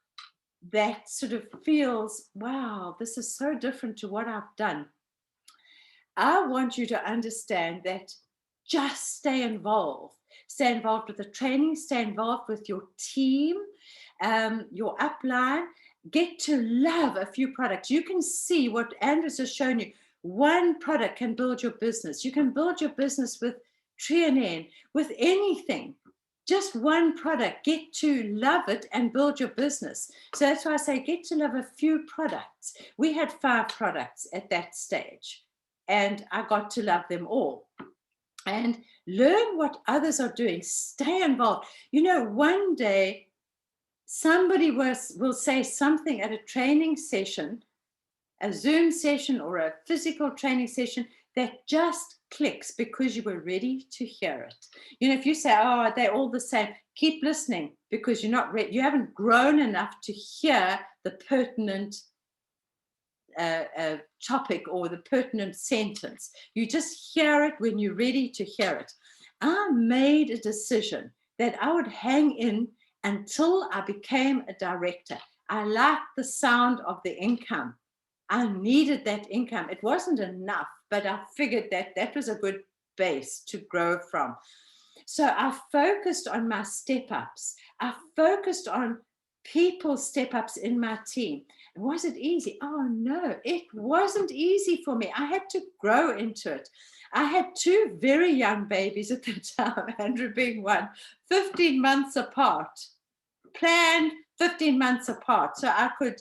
that sort of feels, wow, this is so different to what I've done. I want you to understand that just stay involved. Stay involved with the training, stay involved with your team, your upline. Get to love a few products. You can see what Andrews has shown you. One product can build your business. You can build your business with TreeNN, with anything. Just one product. Get to love it and build your business. So that's why I say get to love a few products. We had 5 products at that stage, and I got to love them all. And learn what others are doing. Stay involved. You know, one day somebody will say something at a training session, a Zoom session or a physical training session, that just clicks because you were ready to hear it. You know, if you say, oh, they're all the same, keep listening, because you're not ready. You haven't grown enough to hear the pertinent topic or the pertinent sentence. You just hear it when you're ready to hear it. I made a decision that I would hang in until I became a director. I liked the sound of the income. I needed that income. It wasn't enough, but I figured that that was a good base to grow from. So I focused on my step-ups. I focused on people's step-ups in my team. Was it easy? Oh, no, it wasn't easy for me. I had to grow into it. I had 2 very young babies at the time, Andrew being one, 15 months apart, planned 15 months apart. So I could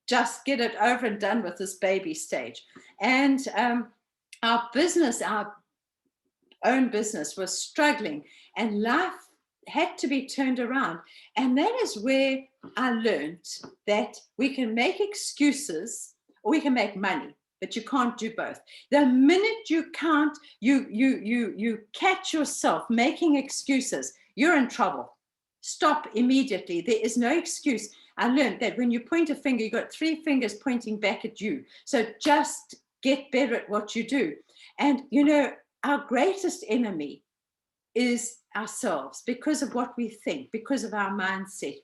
just get it over and done with this baby stage. And our business, our own business was struggling, and life had to be turned around. And that is where I learned that we can make excuses or we can make money, but you can't do both. The minute you can't, you catch yourself making excuses, you're in trouble. Stop immediately. There is no excuse. I learned that when you point a finger, you've got 3 fingers pointing back at you. So just get better at what you do. And, you know, our greatest enemy is ourselves, because of what we think, because of our mindset.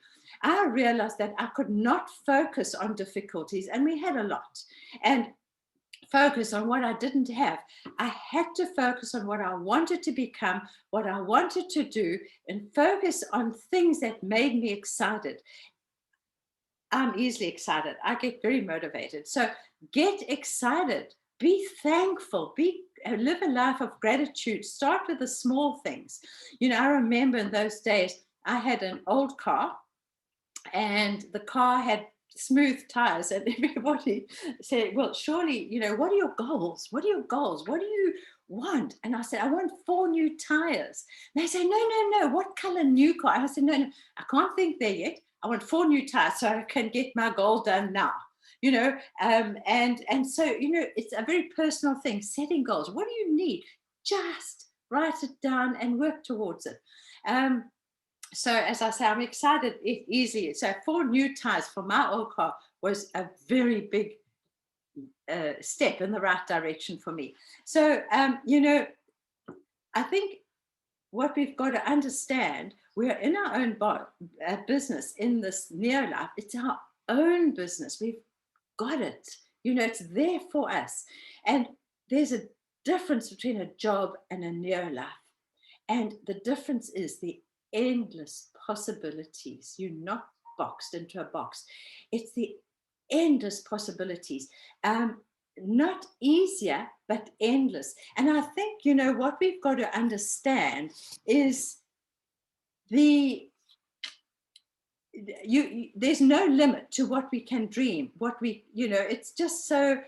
I realized that I could not focus on difficulties, and we had a lot, and focus on what I didn't have. I had to focus on what I wanted to become, what I wanted to do, and focus on things that made me excited. I'm easily excited. I get very motivated. So get excited, be thankful, live a life of gratitude. Start with the small things. You know, I remember in those days, I had an old car, and the car had smooth tires, and everybody said, well, surely, you know, what are your goals? What are your goals? What do you want? And I said, I want 4 new tires. And they say, no, what color new car? And I said, no, I can't think there yet. I want 4 new tires so I can get my goal done now. You know, and so, you know, it's a very personal thing, setting goals. What do you need? Just write it down and work towards it. So as I say, I'm excited easily. So 4 new tires for my old car was a very big step in the right direction for me. So, you know, I think what we've got to understand, we are in our own business in this NeoLife. It's our own business. We've got it. You know, it's there for us. And there's a difference between a job and a NeoLife. And the difference is the endless possibilities. You're not boxed into a box. It's the endless possibilities. Not easier, but endless. And I think, you know, what we've got to understand is there's no limit to what we can dream, what we, you know, it's just so,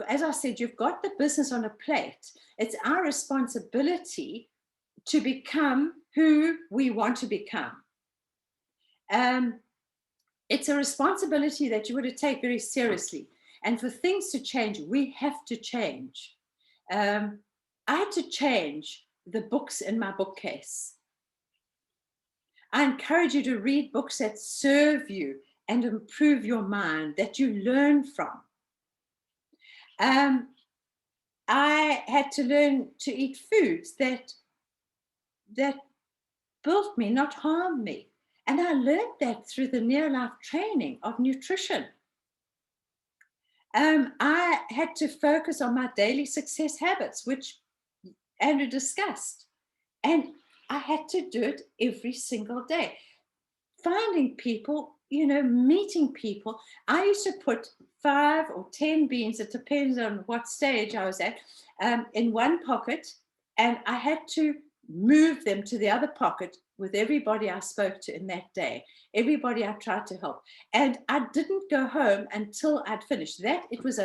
as I said, you've got the business on a plate. It's our responsibility to become who we want to become. It's a responsibility that you would to take very seriously. And for things to change, we have to change. I had to change the books in my bookcase. I encourage you to read books that serve you and improve your mind, that you learn from. I had to learn to eat foods that built me, not harmed me. And I learned that through the NeoLife training of nutrition. I had to focus on my daily success habits, which Andrew discussed. And I had to do it every single day. Finding people, you know, meeting people. I used to put 5 or 10 beans, it depends on what stage I was at, in one pocket, and I had to move them to the other pocket with everybody I spoke to in that day, everybody I tried to help. And I didn't go home until I'd finished that. It was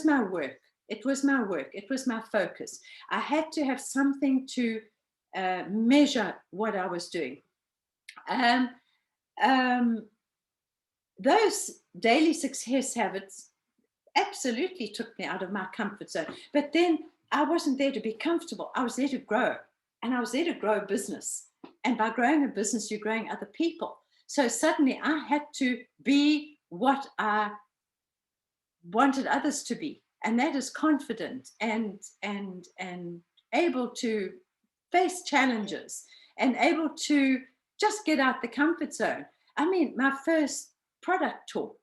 my work. It was my work. It was my focus. I had to have something to measure what I was doing. Those daily success habits absolutely took me out of my comfort zone. But then I wasn't there to be comfortable. I was there to grow. And I was there to grow a business. And by growing a business, you're growing other people. So suddenly I had to be what I wanted others to be. And that is confident and able to face challenges and able to just get out the comfort zone. I mean, my first product talk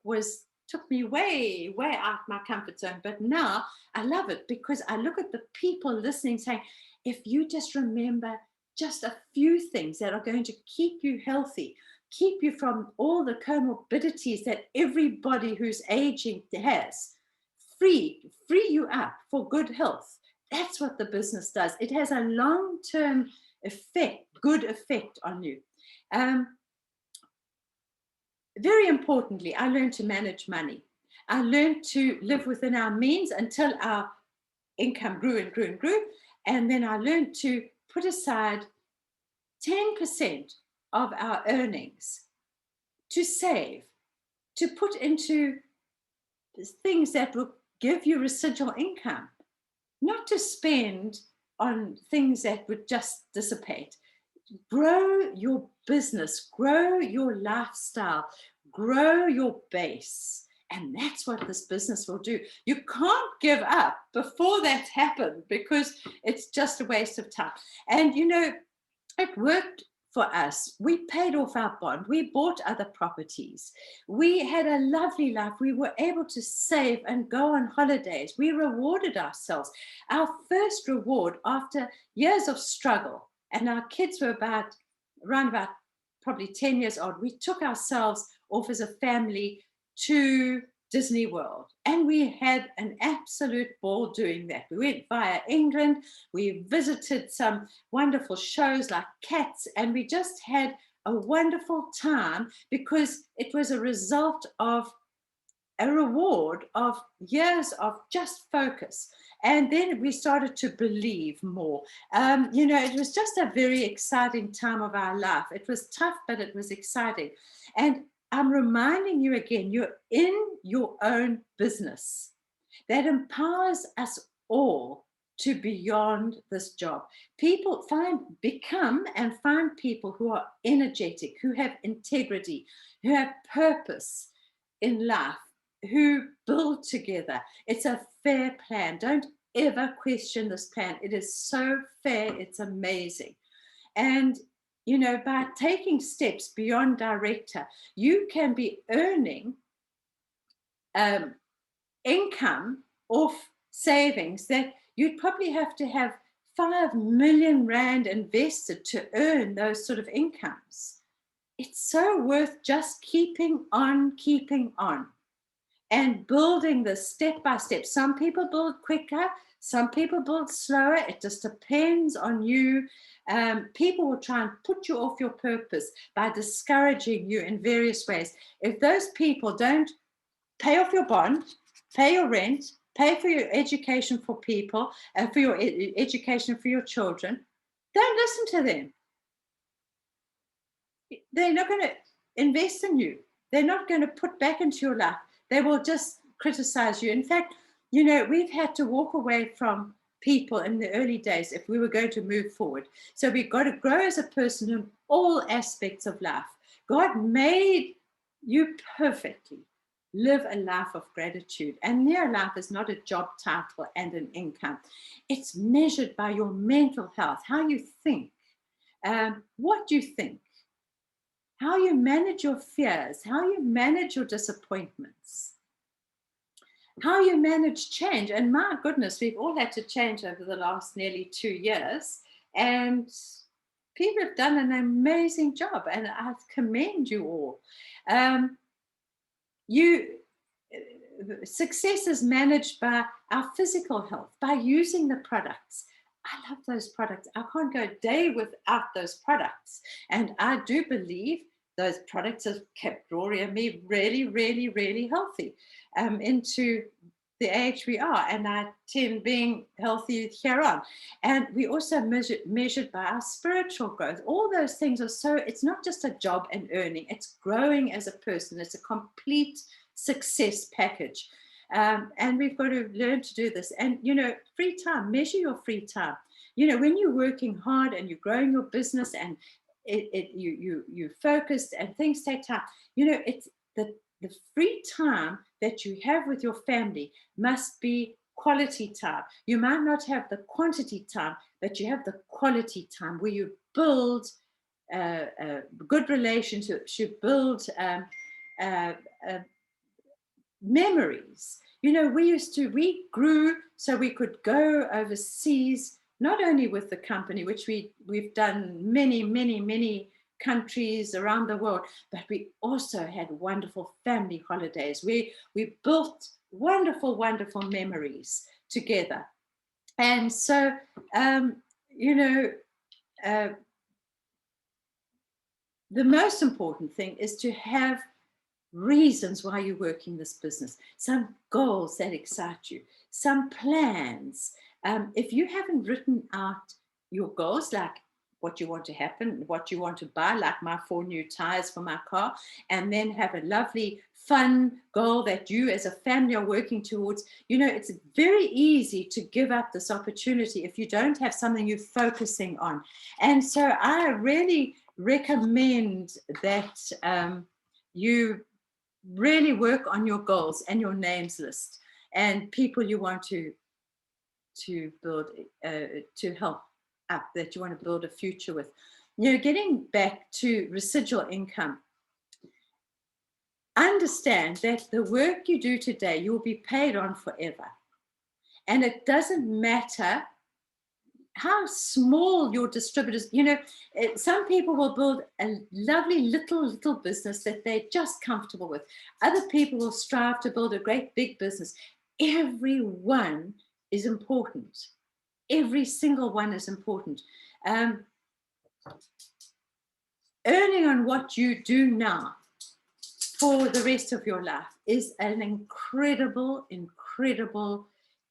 took me way, way out my comfort zone. But now I love it because I look at the people listening saying, if you just remember just a few things that are going to keep you healthy, keep you from all the comorbidities that everybody who's aging has, free you up for good health. That's what the business does. It has a long-term effect, good effect on you. Very importantly, I learned to manage money. I learned to live within our means until our income grew and grew and grew. And then I learned to put aside 10% of our earnings to save, to put into things that will give you residual income, not to spend on things that would just dissipate. Grow your business, grow your lifestyle, grow your base. And that's what this business will do. You can't give up before that's happened, because it's just a waste of time. And, you know, it worked for us. We paid off our bond. We bought other properties. We had a lovely life. We were able to save and go on holidays. We rewarded ourselves. Our first reward after years of struggle, and our kids were around about probably 10 years old, we took ourselves off as a family to Disney World, and we had an absolute ball doing that. We went via England, we visited some wonderful shows like Cats, and we just had a wonderful time, because it was a result of a reward of years of just focus. And then we started to believe more. You know, it was just a very exciting time of our life. It was tough, but it was exciting. And I'm reminding you again, you're in your own business that empowers us all to beyond this job. People become and find people who are energetic, who have integrity, who have purpose in life, who build together. It's a fair plan. Don't ever question this plan. It is so fair. It's amazing. And you know, by taking steps beyond director, you can be earning income off savings that you'd probably have to have 5 million rand invested to earn those sort of incomes. It's so worth just keeping on and building this step by step. Some people build quicker, some people build slower. It just depends on you. People will try and put you off your purpose by discouraging you in various ways. If those people don't pay off your bond, pay your rent, pay for your education for people, for your education for your children, don't listen to them. They're not going to invest in you. They're not going to put back into your life. They will just criticize you. In fact, you know, we've had to walk away from people in the early days if we were going to move forward. So we've got to grow as a person in all aspects of life. God made you perfectly. Live a life of gratitude. And NeoLife is not a job title and an income. It's measured by your mental health, how you think, what you think, how you manage your fears, how you manage your disappointments, how you manage change. And my goodness, we've all had to change over the last nearly 2 years. And people have done an amazing job, and I commend you all. Success is managed by our physical health, by using the products. I love those products. I can't go a day without those products. And I do believe those products have kept Rory and me really, really, really healthy into the age we are. And I tend being healthy here on. And we also measured by our spiritual growth. All those things are so, it's not just a job and earning, it's growing as a person. It's a complete success package. And we've got to learn to do this. And, you know, free time, measure your free time. You know, when you're working hard and you're growing your business and you're focused and things take time, you know, it's the free time that you have with your family must be quality time. You might not have the quantity time, but you have the quality time where you build a good relationships, you build memories. You know, we grew so we could go overseas, not only with the company, which we've done many countries around the world, but we also had wonderful family holidays. We built wonderful memories together. And so, you know, the most important thing is to have reasons why you're working this business, some goals that excite you, some plans. If you haven't written out your goals, like what you want to happen, what you want to buy, like my 4 new tires for my car, and then have a lovely, fun goal that you as a family are working towards. You know, it's very easy to give up this opportunity if you don't have something you're focusing on. And so I really recommend that you really work on your goals and your names list and people you want to build, to help up, that you want to build a future with. You know, getting back to residual income, understand that the work you do today, you'll be paid on forever. And it doesn't matter how small your distributors, you know, some people will build a lovely little business that they're just comfortable with. Other people will strive to build a great big business. Every one is important. Every single one is important. Earning on what you do now for the rest of your life is an incredible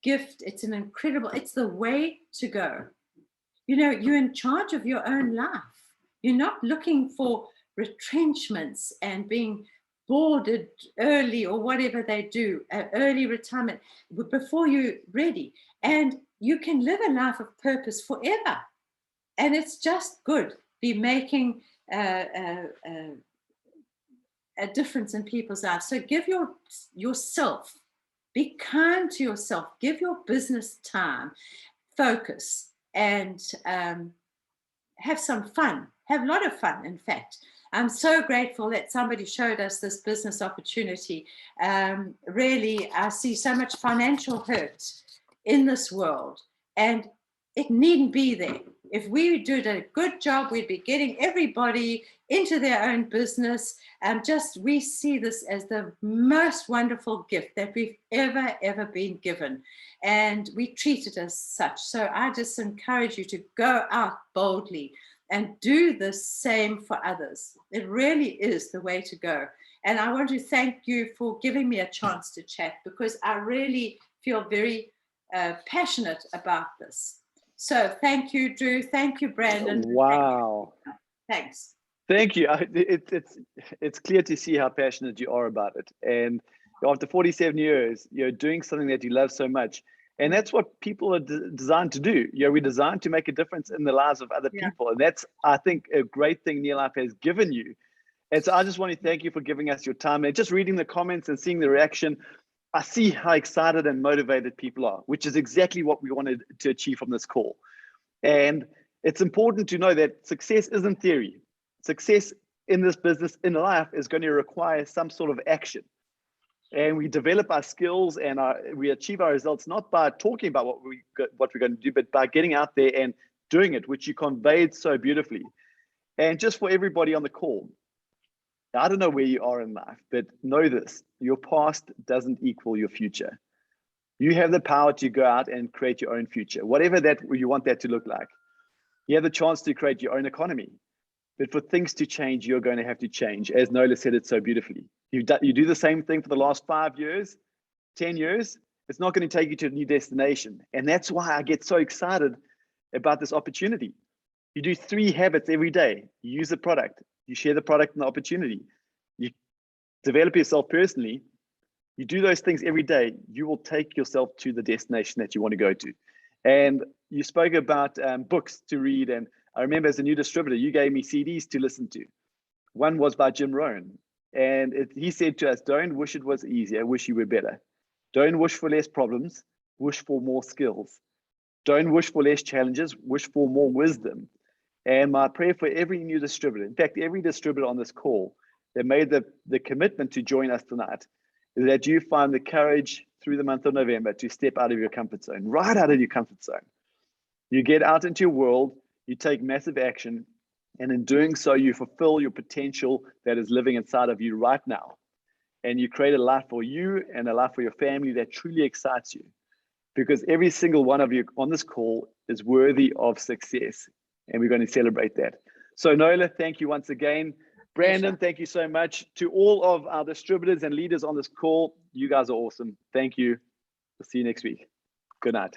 gift. It's it's the way to go. You know, you're in charge of your own life. You're not looking for retrenchments and being boarded early or whatever they do, early retirement before you're ready. And you can live a life of purpose forever. And it's just good. Be making a difference in people's lives. So give yourself, be kind to yourself, give your business time, focus, and have some fun, have a lot of fun, in fact. I'm so grateful that somebody showed us this business opportunity. Really, I see so much financial hurt in this world, and it needn't be there. If we did a good job, we'd be getting everybody into their own business. We see this as the most wonderful gift that we've ever been given. And we treat it as such. So I just encourage you to go out boldly and do the same for others. It really is the way to go. And I want to thank you for giving me a chance to chat, because I really feel very passionate about this. So thank you, Drew. Thank you, Brandon. Wow. Thanks. Thank you. It's clear to see how passionate you are about it. And after 47 years, you're doing something that you love so much. And that's what people are designed to do. You know, we're designed to make a difference in the lives of other people. And that's, I think, a great thing NeoLife has given you. And so I just want to thank you for giving us your time. And just reading the comments and seeing the reaction, I see how excited and motivated people are, which is exactly what we wanted to achieve from this call. And it's important to know that success isn't theory. Success in this business, in life, is going to require some sort of action. And we develop our skills and we achieve our results not by talking about what we're going to do, but by getting out there and doing it, which you conveyed so beautifully. And just for everybody on the call, I don't know where you are in life, but know this: your past doesn't equal your future. You have the power to go out and create your own future, whatever that you want that to look like. You have the chance to create your own economy. But for things to change, you're going to have to change. As Nola said it so beautifully. You do the same thing for the last 5 years, 10 years, it's not going to take you to a new destination. And that's why I get so excited about this opportunity. You do 3 habits every day. You use the product, you share the product and the opportunity. You develop yourself personally. You do those things every day, you will take yourself to the destination that you want to go to. And you spoke about books to read. And I remember as a new distributor, you gave me CDs to listen to. One was by Jim Rohn. And he said to us, don't wish it was easier, wish you were better. Don't wish for less problems, wish for more skills. Don't wish for less challenges, wish for more wisdom. And my prayer for every new distributor, in fact, every distributor on this call that made the commitment to join us tonight, is that you find the courage through the month of November to step out of your comfort zone, right out of your comfort zone. You get out into your world, you take massive action, and in doing so, you fulfill your potential that is living inside of you right now. And you create a life for you and a life for your family that truly excites you. Because every single one of you on this call is worthy of success. And we're going to celebrate that. So Nola, thank you once again. Brandon, thank you so much. To all of our distributors and leaders on this call, you guys are awesome. Thank you. We'll see you next week. Good night.